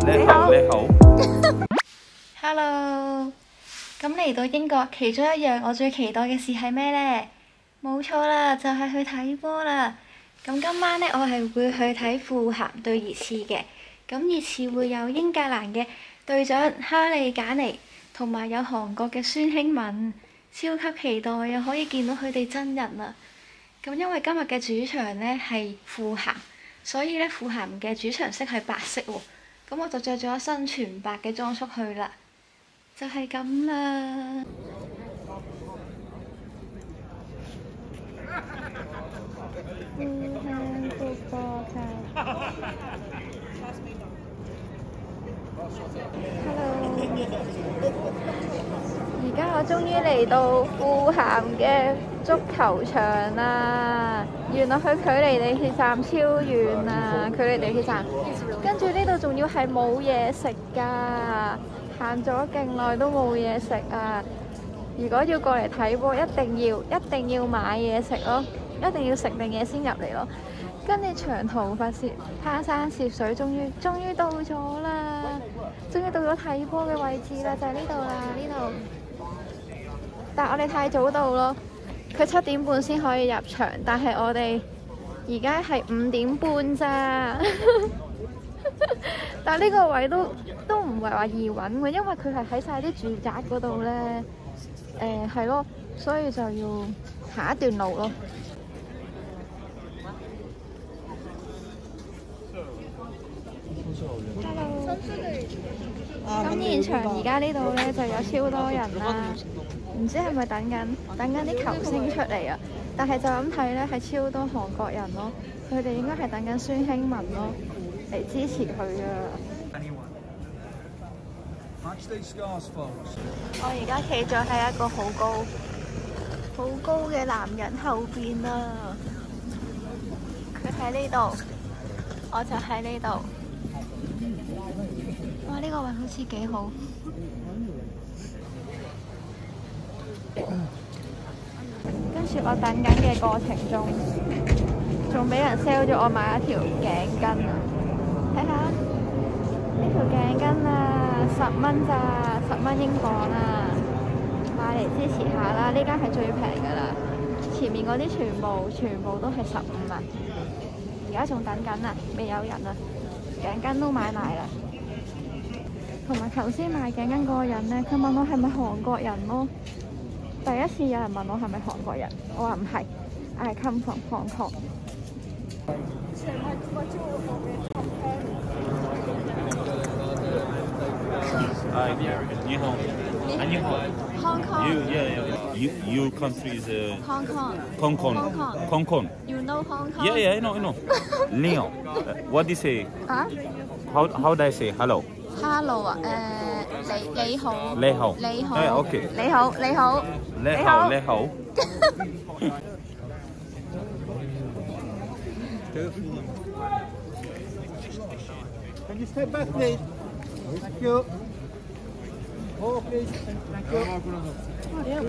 你好，你好。Hello，咁嚟到英國，其中一樣我最期待嘅事係咩呢？冇錯啦，就係去睇波啦。咁今晚呢，我係會去睇富咸對熱刺嘅。咁熱刺會有英格蘭嘅隊長哈利簡尼，同埋有韓國嘅孫興慜，超級期待啊！可以見到佢哋真人啊！咁因為今日嘅主場呢係富咸，所以呢富咸嘅主場色係白色喎。咁我就着咗一身全白嘅裝束去啦，就係咁啦。Hello， 而家我終於嚟到富咸嘅足球場啦！原來佢距離地鐵站超遠啊，距離地鐵站。跟住呢度仲要係冇嘢食㗎，行咗勁耐都冇嘢食啊！如果要過嚟睇波，一定要買嘢食咯，一定要食定嘢先入嚟咯。跟住長途跋涉、攀山涉水，終於到咗啦！終於到咗睇波嘅位置啦，就係呢度啦，呢度。但係我哋太早到咯，佢7點半先可以入場，但係我哋而家係5點半咋。但係呢個位都唔係話易揾嘅，因為佢係喺晒啲住宅嗰度咧。係咯，所以就要行一段路咯。Hello， 咁現場而家呢度咧就有超多人啦，唔知係咪等緊啲球星出嚟啊？但係就咁睇咧係超多韓國人咯，佢哋應該係等緊孫興慜咯嚟支持佢啊！我而家企咗喺一個好高嘅男人後邊啊！佢喺呢度，我就喺呢度。哇！呢個位好似幾好。跟住我等緊嘅過程中，仲俾人 sell 咗我買一條頸巾啊！睇下呢條頸巾啊！10蚊咋，10蚊英鎊啊！買嚟支持下啦，呢間係最平㗎啦。前面嗰啲全部都係15啊！而家仲等緊啊，未有人啊，頸巾都買埋啦。同埋頭先買頸巾嗰個人咧，佢問我係咪韓國人咯。第一次有人問我係咪韓國人，我話唔係，I come from Hong Kong。你好。你好。Hong Kong. Your country is Hong Kong. Hong Kong. Hong Kong. You know Hong Kong? Yeah, I know. Leon. What do you say? 啊 How do I say hello? Hello 啊，你好。你好。你好。OK。你好。你好。Can you step back, please? Thank you. Oh, please. Thank you.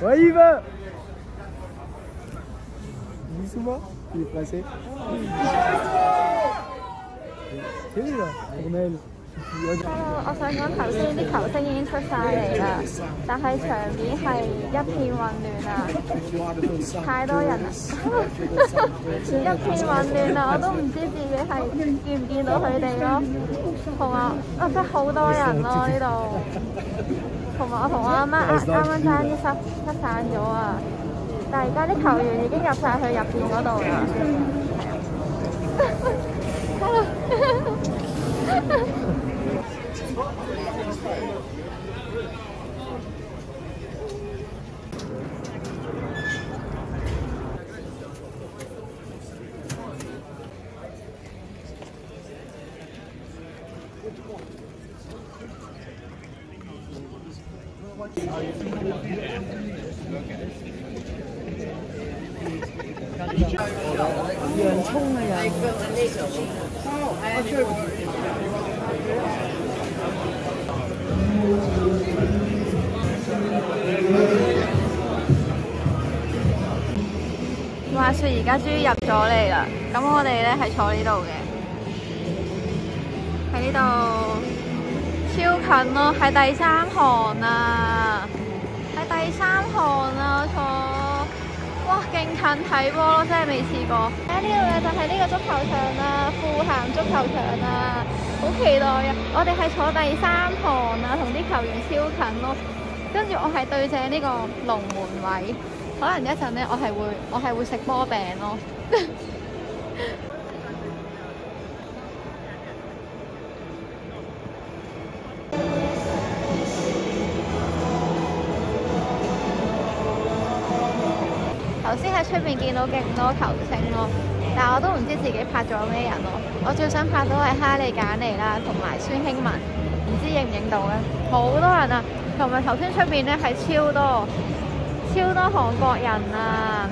Ouais, il va. Dis-moi, il est passé. C'est lui là, Tournelle. 我想講頭先啲球星已經出晒嚟啦，但係場面係一片混亂啊！太多人啦，一片混亂啊！我都唔知自己係見唔見到佢哋咯，同埋真係好多人咯呢度，同埋我同我阿媽啱啱爭啲失散咗啊！但係而家啲球員已經入晒去入邊嗰度啦。洋葱啊又。話說而家終於入咗嚟啦，咁我哋咧係坐呢度嘅，喺呢度超近咯，係第3行啊，係第3行啊，坐，哇勁近睇波咯，真係未試過。喺呢度嘅就係呢個足球場啊，富咸足球場啊，好期待啊！我哋係坐第3行啊，同啲球員超近咯，跟住我係對正呢個龍門位。可能一陣咧，我係會食波餅咯。頭先喺出邊見到勁多球星咯，但係我都唔知自己拍咗咩人咯。我最想拍到係哈利簡尼啦，同埋孫興文，唔知影唔影到咧？好多人啊，同埋頭先出邊咧係超多韓國人啊，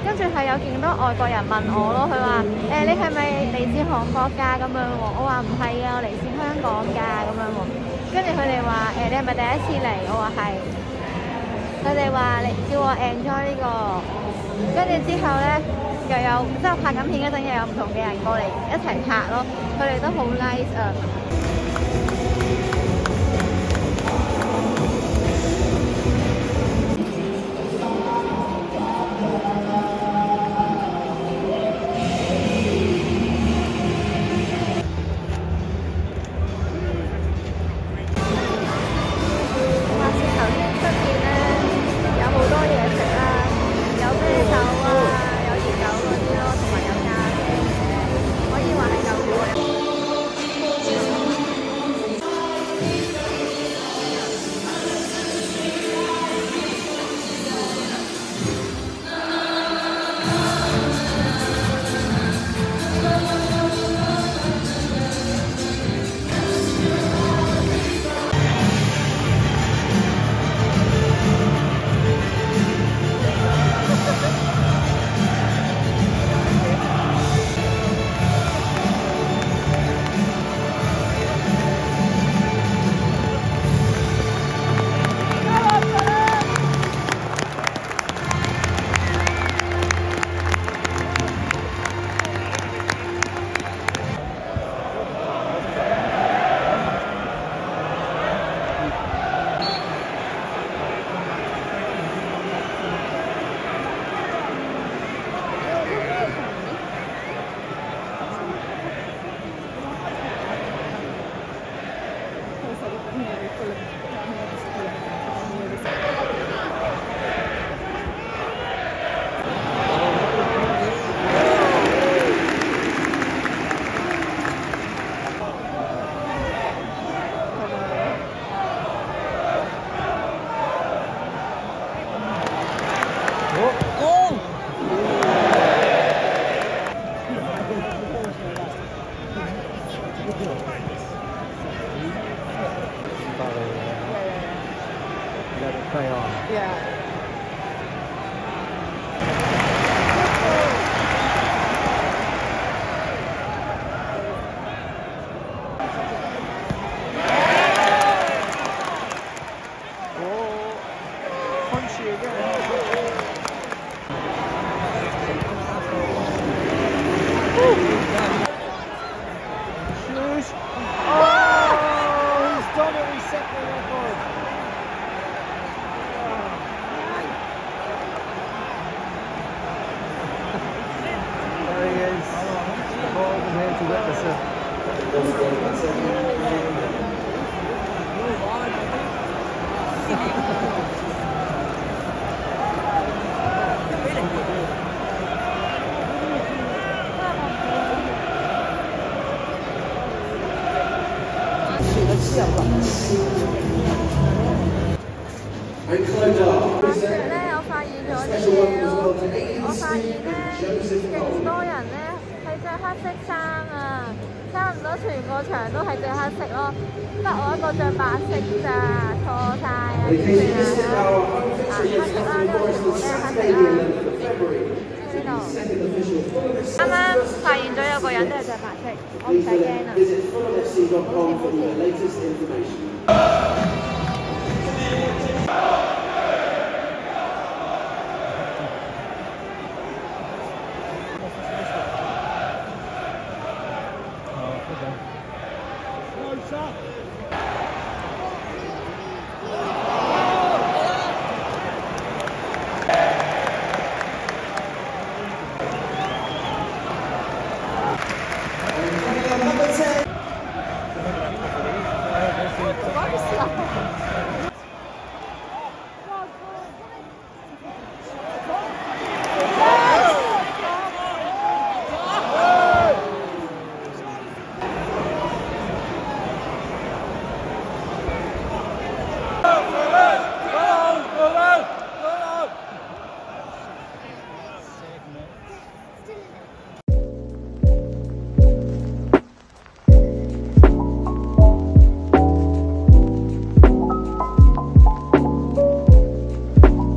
跟住係有勁多外國人問我咯，佢話你係咪嚟自韓國㗎咁樣喎？我話唔係啊，我嚟自香港㗎咁樣喎。跟住佢哋話你係咪第一次嚟？我話係。佢哋話你叫我 enjoy 呢個，跟住之後咧又有即係拍緊片嗰陣又有唔同嘅人過嚟一齊拍咯，佢哋都好 nice 啊。話説咧，我發現咗啲嘢咯。我發現咧，勁多人咧係着黑色衫啊，差唔多全個場都係着黑色咯，得我一個着白色咋，錯晒啊！算啦，黑色啦，呢個全部都係黑色啦。呢度啱啱發現咗有個人都係着白色，我唔使驚啊！冇事冇事。